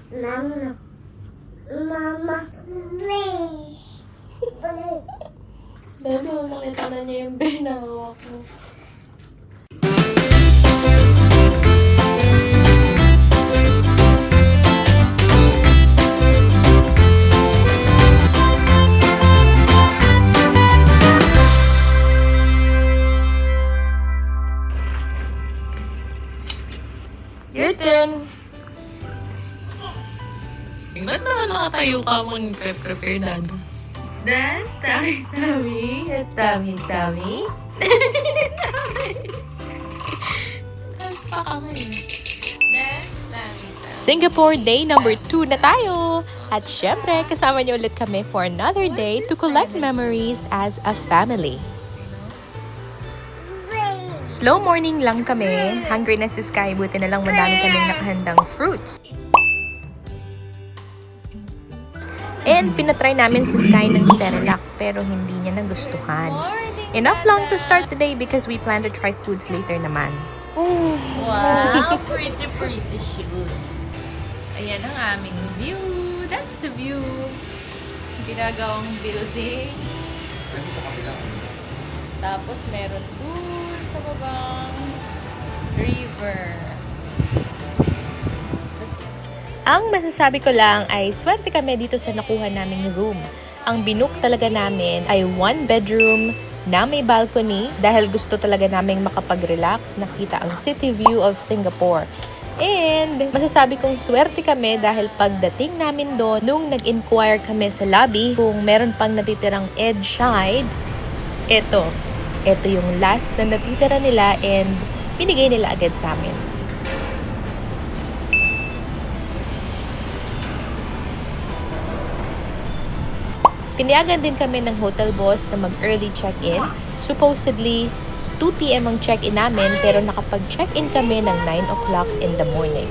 Mama. Mama. Please. Baby, nakita na niya yung bear na hawak mo. Your turn! Ba't naman nakatayo ka mag-prepare, Dad? Dad, tummy, tummy. Tapos pa kami. Dance, tummy. Singapore day number 2 na tayo! At syempre, kasama niyo ulit kami for another day to collect memories as a family. Slow morning lang kami. Hungry na si Sky. Buti na lang madami kaming nakahandang fruits. And pinatry namin si Sky ng Cerelac pero hindi niya nagustuhan. Enough lang to start the day because we plan to try foods later naman. Wow, pretty shoes. Ayan ang aming view. That's the view. Ginagawang building. Tapos meron dun sa babang river. Ang masasabi ko lang ay swerte kami dito sa nakuha naming room. Ang binook talaga namin ay 1 bedroom na may balcony dahil gusto talaga naming makapag-relax, nakita ang city view of Singapore. And masasabi kong swerte kami dahil pagdating namin doon, nung nag-inquire kami sa lobby kung meron pang natitirang edge side, ito yung last na natitira nila and binigay nila agad sa amin. Pinayagan din kami ng hotel boss na mag-early check-in. Supposedly, 2 p.m. ang check-in namin pero nakapag-check-in kami ng 9 o'clock in the morning.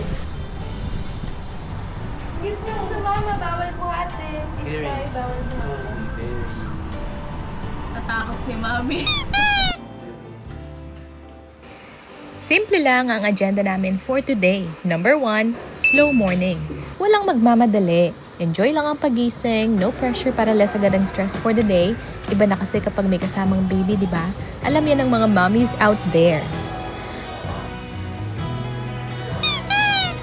Sa mama, bawal buhatin. Si Sky, bawal buhatin. Natakot si mami. Simple lang ang agenda namin for today. Number 1, slow morning. Walang magmamadali. Enjoy lang ang pagising, no pressure para less agad ang stress for the day. Iba na kasi kapag may kasamang baby, di ba? Alam yan ng mga mommies out there.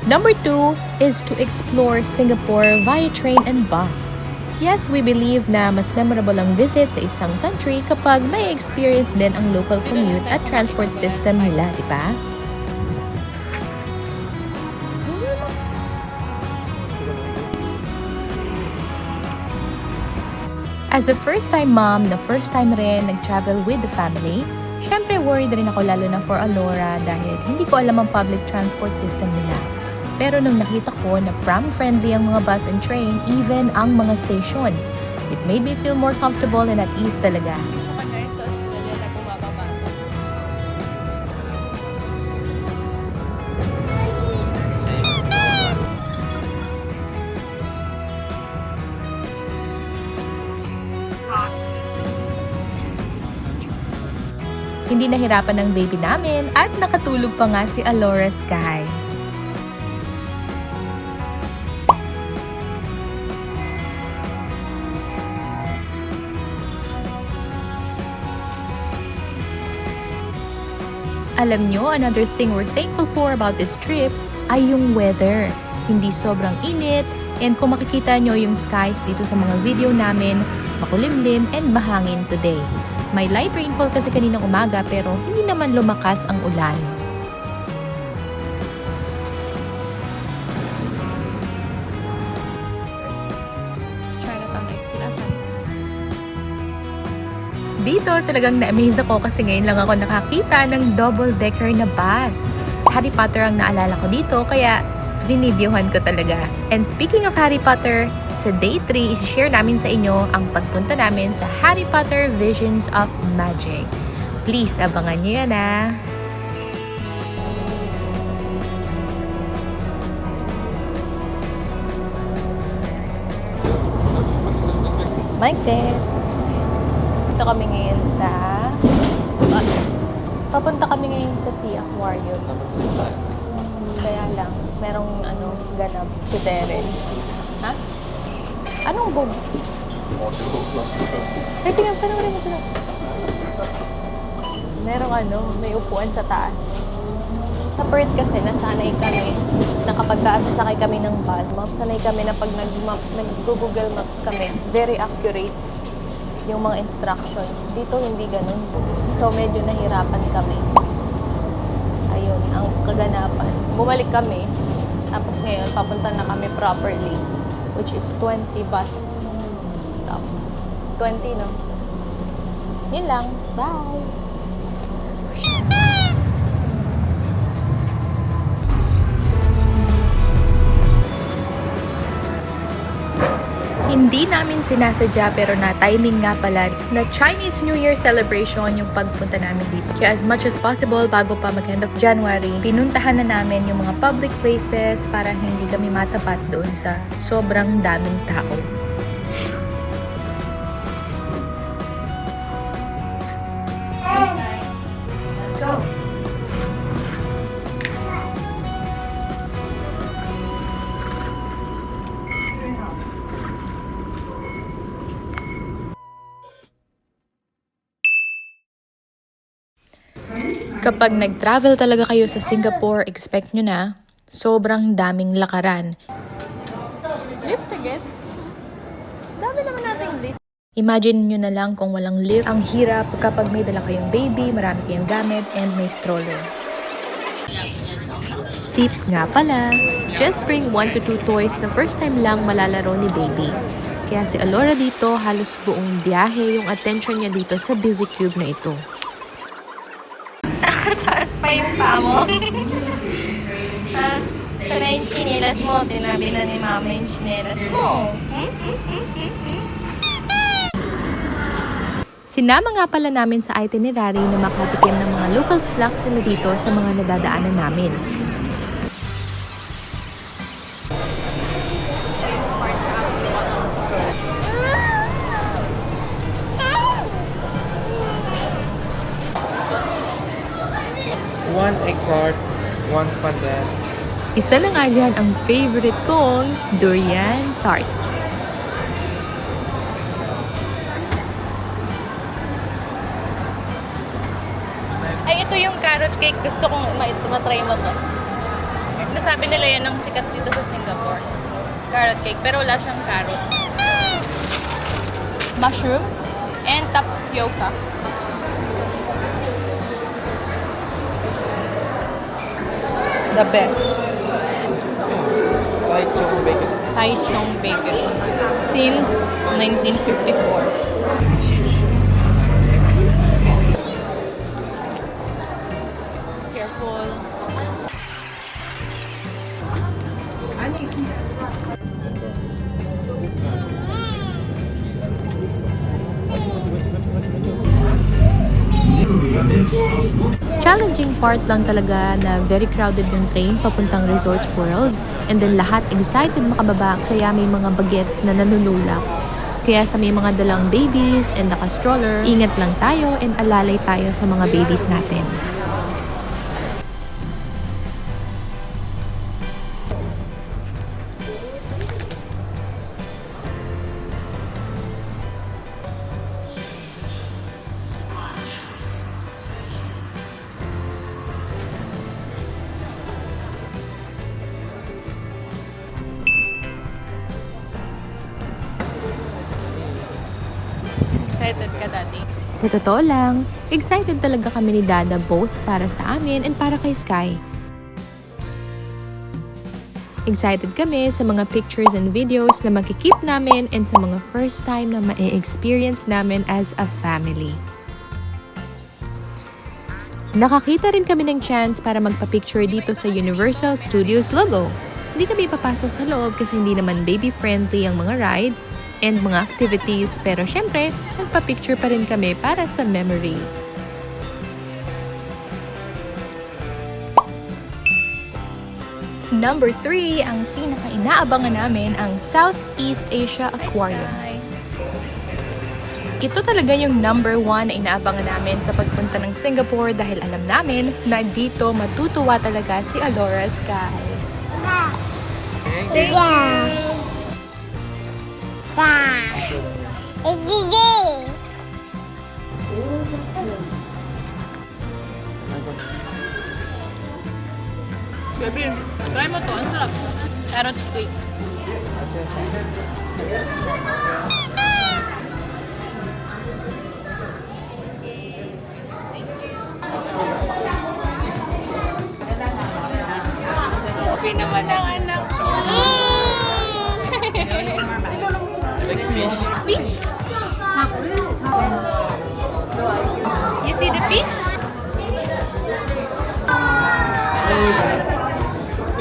Number 2 is to explore Singapore via train and bus. Yes, we believe na mas memorable ang visit sa isang country kapag may experience din ang local commute at transport system nila, di ba? As a first-time mom, na first time rin nag-travel with the family, syempre worried rin ako lalo na for Alora dahil hindi ko alam ang public transport system nila. Pero nung nakita ko na pram-friendly ang mga bus and train, even ang mga stations, it made me feel more comfortable and at ease talaga. Hindi nahirapan ng baby namin at nakatulog pa nga si Alora Sky. Alam nyo, another thing we're thankful for about this trip ay yung weather. Hindi sobrang init, and kung makikita nyo yung skies dito sa mga video namin, makulimlim and mahangin today. May light rainfall kasi kaninang umaga pero hindi naman lumakas ang ulan. Dito talagang na-amaze ako kasi ngayon lang ako nakakita ng double-decker na bus. Harry Potter ang naalala ko dito kaya vinidyohan ko talaga. And speaking of Harry Potter, sa day 3, isi-share namin sa inyo ang pagpunta namin sa Harry Potter Visions of Magic. Please, abangan nyo yan ah! Mic test! Dito kami ngayon sa papunta kami ngayon sa Sea Aquarium. Kaya lang, merong ganap si Terence. Ha? Anong boobs? Ay, tingnan pa naman mo sila. Merong may upuan sa taas. Sa Perth kasi, nasanay kami na kapag sakay kami ng bus, sanay kami na pag nag-Google Maps kami, very accurate yung mga instruction. Dito, hindi ganun. So, medyo nahirapan kami. Ayun, ang kaganapan. Bumalik kami, tapos ngayon, papunta na kami properly, which is 20 bus stop. 20, no? Yun lang. Bye! Hindi namin sinasadya pero na-timing nga pala na Chinese New Year celebration yung pagpunta namin dito. Kaya as much as possible, bago pa mag-end of January, pinuntahan na namin yung mga public places para hindi kami matapat doon sa sobrang daming tao. Let's go! Kapag nag-travel talaga kayo sa Singapore, expect nyo na, sobrang daming lakaran. Lift again? Dami naman nating lift. Imagine nyo na lang kung walang lift. Ang hirap kapag may dala kayong baby, marami kayong gamit, and may stroller. Tip nga pala, just bring 1 to 2 toys na first time lang malalaro ni baby. Kaya si Alora dito, halos buong biyahe yung attention niya dito sa busy cube na ito. Nakataas pa yung paa mo. Ha? Sana yung chinelas mo. Tinabi na ni mama yung chinelas mo. Sinama nga pala namin sa itinerary na makatikim ng mga local snacks sila dito sa mga nadadaanan namin. One egg tart, one padet. Isa na nga dyan ang favorite kong durian tart. Ay, ito yung carrot cake. Gusto kong matry mo to. Nasabi nila yan ang sikat dito sa Singapore. Carrot cake. Pero wala siyang carrot. Mushroom and tapioca. The best. Thai chong bacon. Thai Chong Bacon. Since 1954. Careful. Challenging part lang talaga na very crowded yung train papuntang Resorts World. And then lahat excited makababa kaya may mga bagets na nanunulak. Kaya sa may mga dalang babies and naka-stroller, ingat lang tayo and alalay tayo sa mga babies natin. Excited ka, Daddy? Sa totoo lang, excited talaga kami ni Dada both para sa amin and para kay Sky. Excited kami sa mga pictures and videos na makikip namin and sa mga first time na ma-experience namin as a family. Nakakita rin kami ng chance para magpa-picture dito sa Universal Studios logo. Hindi kami papasok sa loob kasi hindi naman baby-friendly ang mga rides and mga activities, pero syempre, nagpa-picture pa rin kami para sa memories. Number 3, ang pinaka-inaabangan namin, ang Southeast Asia Aquarium. Ito talaga yung number 1 na inaabangan namin sa pagpunta ng Singapore dahil alam namin na dito matutuwa talaga si Alora Sky. Thank Yeah. you. Gigi. Baby, try mo to. Ang sarap. Carrot cake. Happy naman ang anak ko. Like fish. Fish? You see the fish?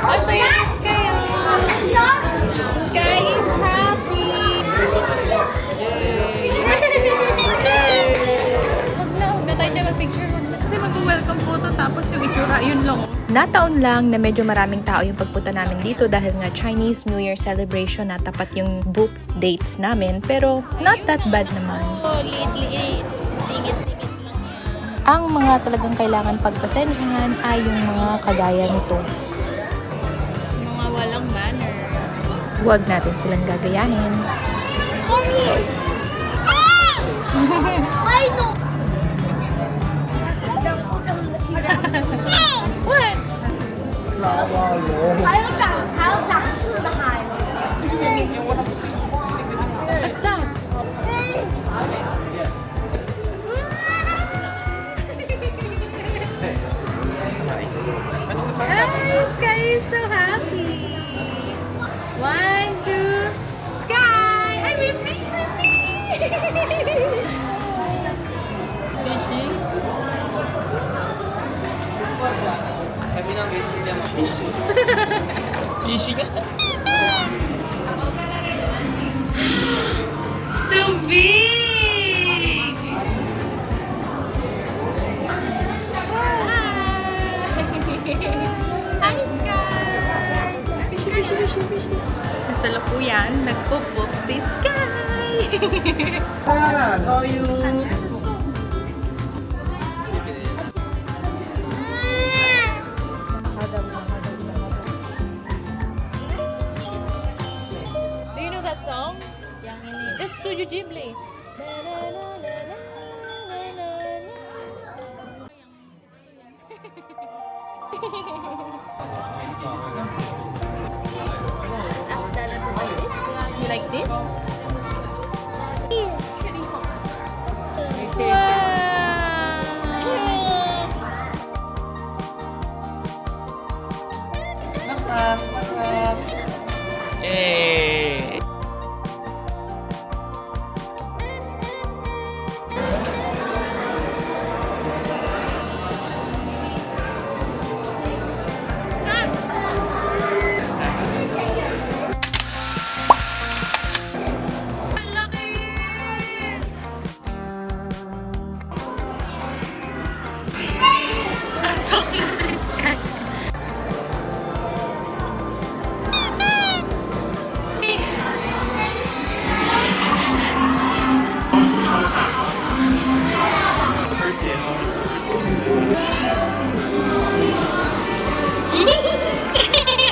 Masaya kayo. Sky is happy. Huwag na tayo dyan mag-picture. Kasi mag-welcome photo tapos yung itsura, yun lang. Nataon lang na medyo maraming tao yung pagpunta namin dito dahil nga Chinese New Year celebration na tapat yung book dates namin. Pero not that bad naman. Oh, liit-liit. Singit-singit lang yan. Ang mga talagang kailangan pagpasensyahan ay yung mga kagaya nito. Mga walang manner. Huwag natin silang gagayahin. Why no? What? 还有长刺的海吗？ What's that? Ah, Sky is so happy. 1, 2, Sky! I will fish with me! Fishy. Kami nang basic niya fishy. Fishy ka? So big! Hi, Sky! Kasalukuyan, nagpo-book si Sky! How are you? Do you know that song? Yang ini. That's Studio Ghibli. You like this? Hey.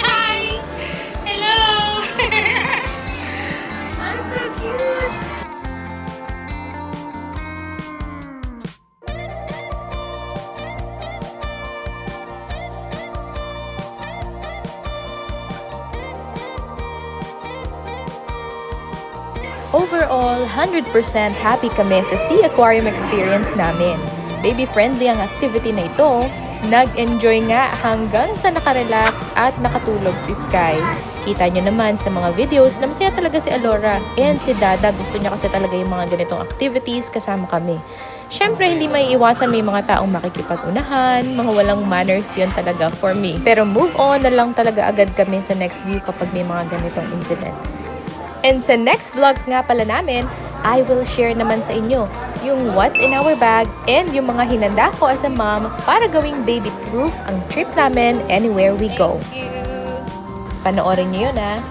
Hi! Hello! I'm so cute! Overall, 100% happy kami sa Sea Aquarium experience namin. Baby-friendly ang activity na ito. Nag-enjoy nga hanggang sa nakarelax at nakatulog si Sky. Kita nyo naman sa mga videos na masaya talaga si Alora. And si Dada, gusto niya kasi talaga yung mga ganitong activities kasama kami. Siyempre, hindi may iwasan may mga taong makikipag-unahan, mga walang manners yun talaga for me. Pero move on na lang talaga agad kami sa next view kapag may mga ganitong incident. And sa next vlogs nga pala namin, I will share naman sa inyo yung what's in our bag and yung mga hinanda ko as a mom para gawing baby-proof ang trip namin anywhere we go. Thank you! Panoorin niyo yun, ah.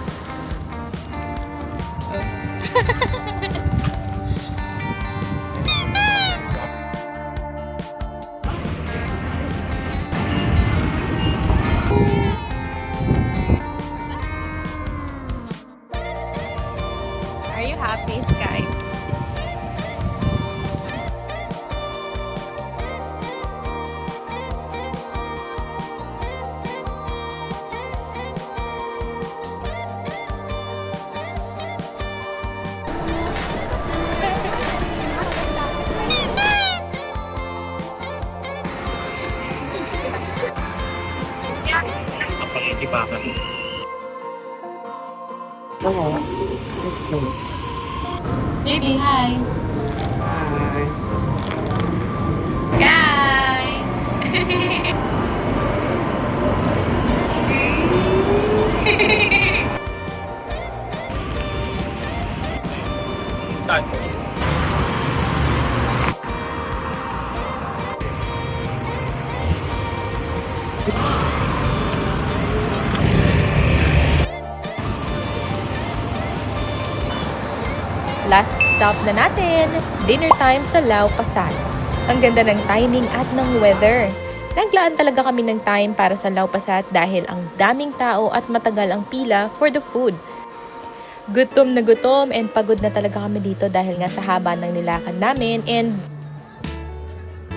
ni Sky. Napag-iipakan. Baby, hi! Sky! Last stop na natin, dinner time sa Lau Pasat. Ang ganda ng timing at ng weather. Naglaan talaga kami ng time para sa Lau Pasat dahil ang daming tao at matagal ang pila for the food. Gutom na gutom and pagod na talaga kami dito dahil nga sa haba ng nilakad namin, and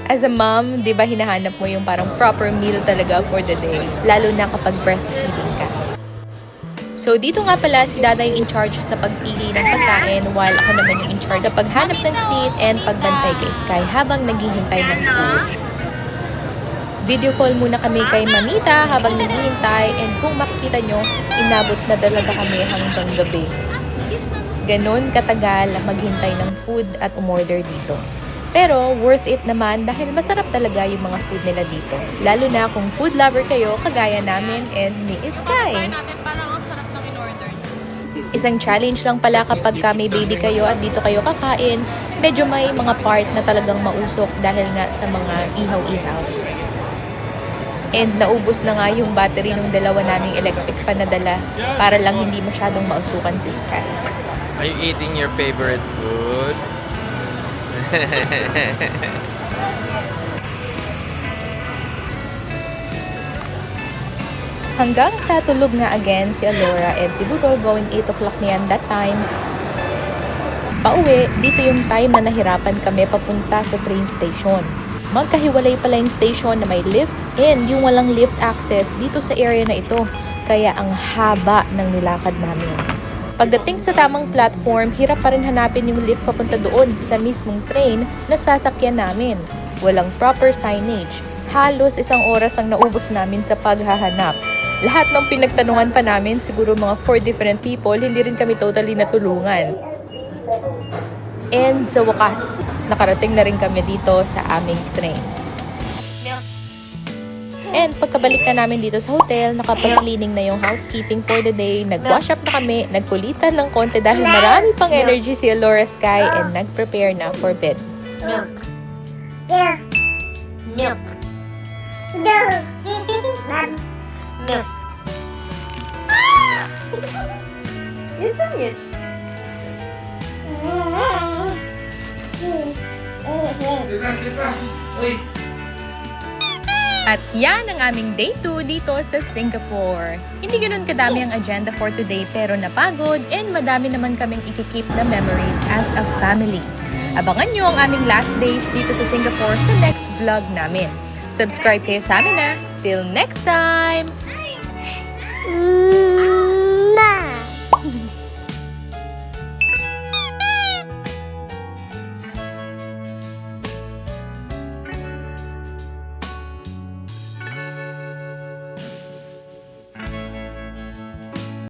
as a mom, di ba hinahanap mo yung parang proper meal talaga for the day, lalo na kapag breastfeeding ka. So dito nga pala si Dada yung in charge sa pagpili ng pagkain while ako naman yung in charge sa paghanap ng seat and pagbantay kay Sky habang naghihintay ng food. Video call muna kami kay Mamita habang naghihintay, and kung makikita nyo, inabot na talaga kami hanggang gabi. Ganon katagal maghintay ng food at umorder dito. Pero worth it naman dahil masarap talaga yung mga food nila dito. Lalo na kung food lover kayo kagaya namin and ni Sky. Natin parang ang sarap ng in-order. Isang challenge lang pala kapag may baby kayo at dito kayo kakain, medyo may mga part na talagang mausok dahil nga sa mga ihaw-ihaw. And naubos na nga yung battery ng dalawa naming electric fan na dala para lang hindi masyadong mausukan si Sky. Are you eating your favorite food? Hanggang sa tulog nga again si Alora, and siguro going 8 o'clock na yan that time. Pauwi, dito yung time na nahirapan kami papunta sa train station. Magkahiwalay pala yung station na may lift and yung walang lift access dito sa area na ito. Kaya ang haba ng nilakad namin. Pagdating sa tamang platform, hirap pa rin hanapin yung lift papunta doon sa mismong train na sasakyan namin. Walang proper signage. Halos 1 oras ang naubos namin sa paghahanap. Lahat ng pinagtanungan pa namin, siguro mga 4 different people, hindi rin kami totally natulungan. And sa wakas, nakarating na rin kami dito sa aming train. And pagkabalik na namin dito sa hotel, nakapag-cleaning na yung housekeeping for the day. Nag-wash up na kami, nagkulitan ng konti dahil marami pang energy si Alora Sky, and nag-prepare na for bed. Milk. Yeah. Milk. Milk. Milk. Isn't it? Sita. Uy. At yan ang aming day 2 dito sa Singapore. Hindi ganun kadami ang agenda for today pero napagod, and madami naman kaming ikikip na memories as a family. Abangan nyo ang aming last days dito sa Singapore sa next vlog namin. Subscribe kayo sa amin na. Till next time!